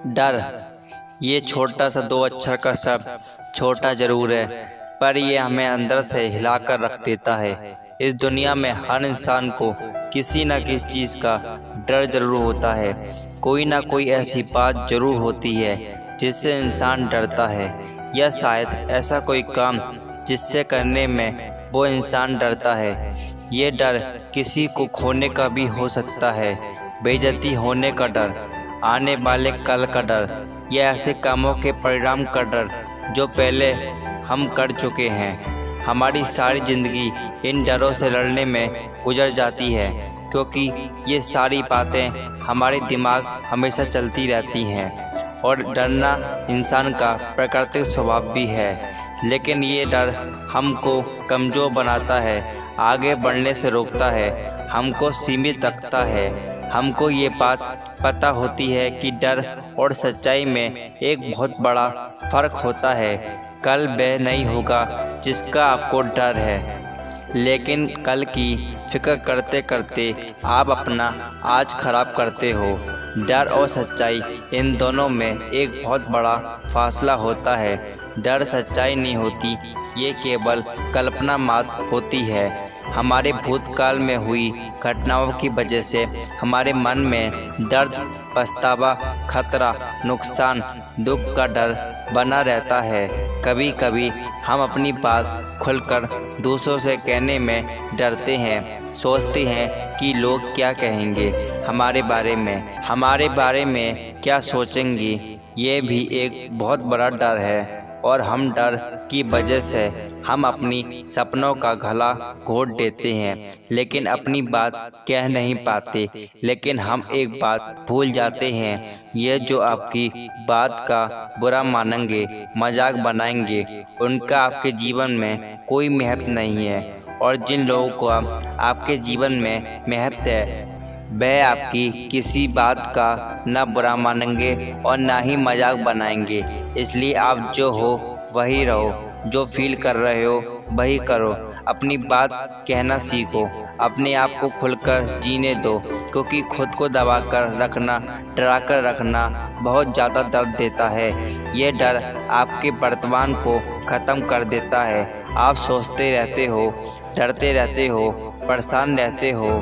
डर, ये छोटा सा दो अक्षर का शब्द छोटा जरूर है, पर ये हमें अंदर से हिला कर रख देता है। इस दुनिया में हर इंसान को किसी न किसी चीज़ का डर जरूर होता है। कोई ना कोई ऐसी बात जरूर होती है जिससे इंसान डरता है, या शायद ऐसा कोई काम जिससे करने में वो इंसान डरता है। ये डर किसी को खोने का भी हो सकता है, बेइज्जती होने का डर, आने वाले कल का डर, या ऐसे कामों के परिणाम का डर जो पहले हम कर चुके हैं। हमारी सारी ज़िंदगी इन डरों से लड़ने में गुजर जाती है, क्योंकि ये सारी बातें हमारे दिमाग हमेशा चलती रहती हैं। और डरना इंसान का प्राकृतिक स्वभाव भी है, लेकिन ये डर हमको कमज़ोर बनाता है, आगे बढ़ने से रोकता है, हमको सीमित रखता है। हमको ये बात पता होती है कि डर और सच्चाई में एक बहुत बड़ा फ़र्क होता है। कल वह नहीं होगा जिसका आपको डर है, लेकिन कल की फिक्र करते करते आप अपना आज खराब करते हो। डर और सच्चाई, इन दोनों में एक बहुत बड़ा फासला होता है। डर सच्चाई नहीं होती, ये केवल कल्पना मात्र होती है। हमारे भूतकाल में हुई घटनाओं की वजह से हमारे मन में दर्द, पछतावा, खतरा, नुकसान, दुख का डर बना रहता है। कभी कभी हम अपनी बात खुलकर दूसरों से कहने में डरते हैं, सोचते हैं कि लोग क्या कहेंगे हमारे बारे में क्या सोचेंगे। ये भी एक बहुत बड़ा डर है, और हम डर की वजह से हम अपनी सपनों का गला घोट देते हैं, लेकिन अपनी बात कह नहीं पाते। लेकिन हम एक बात भूल जाते हैं, ये जो आपकी बात का बुरा मानेंगे, मजाक बनाएंगे, उनका आपके जीवन में कोई महत्व नहीं है। और जिन लोगों को आपके जीवन में महत्व है, वह आपकी किसी बात का न बुरा मानेंगे और ना ही मजाक बनाएंगे। इसलिए आप जो हो वही रहो, जो फील कर रहे हो वही करो। अपनी बात कहना सीखो, अपने आप को खुलकर जीने दो, क्योंकि खुद को दबा कर रखना, डरा कर रखना बहुत ज़्यादा दर्द देता है। ये डर आपके वर्तमान को ख़त्म कर देता है। आप सोचते रहते हो, डरते रहते हो, परेशान रहते हो,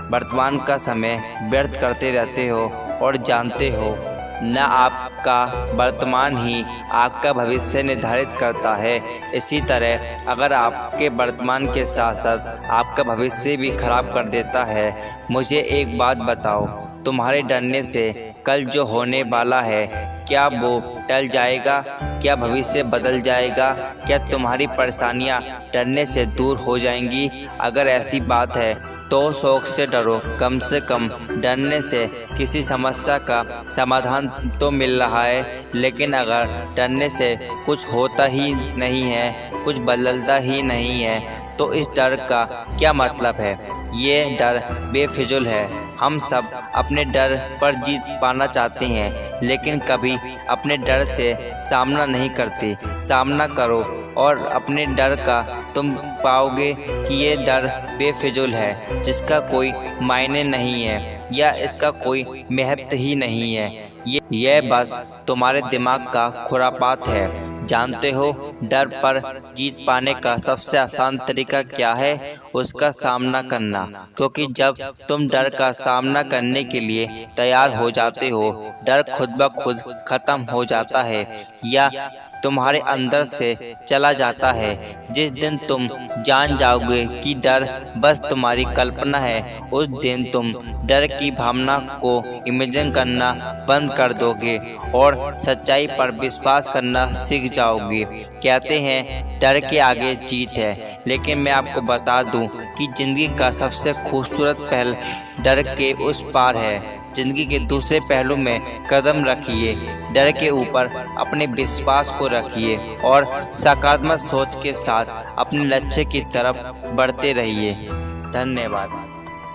वर्तमान का समय व्यर्थ करते रहते हो, और जानते हो न आपका वर्तमान ही आपका भविष्य निर्धारित करता है। इसी तरह अगर आपके वर्तमान के साथ साथ आपका भविष्य भी खराब कर देता है। मुझे एक बात बताओ, तुम्हारे डरने से कल जो होने वाला है, क्या वो टल जाएगा? क्या भविष्य बदल जाएगा? क्या तुम्हारी परेशानियां डरने से दूर हो जाएंगी? अगर ऐसी बात है तो शौक से डरो, कम से कम डरने से किसी समस्या का समाधान तो मिल रहा है। लेकिन अगर डरने से कुछ होता ही नहीं है, कुछ बदलता ही नहीं है, तो इस डर का क्या मतलब है? ये डर बेफिजूल है। हम सब अपने डर पर जीत पाना चाहते हैं, लेकिन कभी अपने डर से सामना नहीं करते। सामना करो और अपने डर का तुम पाओगे कि ये डर बेफिजूल है, जिसका कोई मायने नहीं है, या इसका कोई महत्व ही नहीं है। यह बस तुम्हारे दिमाग का खुरापात है। जानते हो डर पर जीत पाने का सबसे आसान तरीका क्या है? उसका सामना करना। क्योंकि जब तुम डर का सामना करने के लिए तैयार हो जाते हो, डर खुद ब खुद खत्म हो जाता है, या तुम्हारे अंदर से चला जाता है। जिस दिन तुम जान जाओगे कि डर बस तुम्हारी कल्पना है, उस दिन तुम डर की भावना को इमेजिन करना बंद कर दोगे और सच्चाई पर विश्वास करना सीख जाओगे। कहते हैं डर के आगे जीत है, लेकिन मैं आपको बता दूं कि ज़िंदगी का सबसे खूबसूरत पहल डर के उस पार है। ज़िंदगी के दूसरे पहलू में कदम रखिए, डर के ऊपर अपने विश्वास को रखिए, और सकारात्मक सोच के साथ अपने लक्ष्य की तरफ बढ़ते रहिए। धन्यवाद।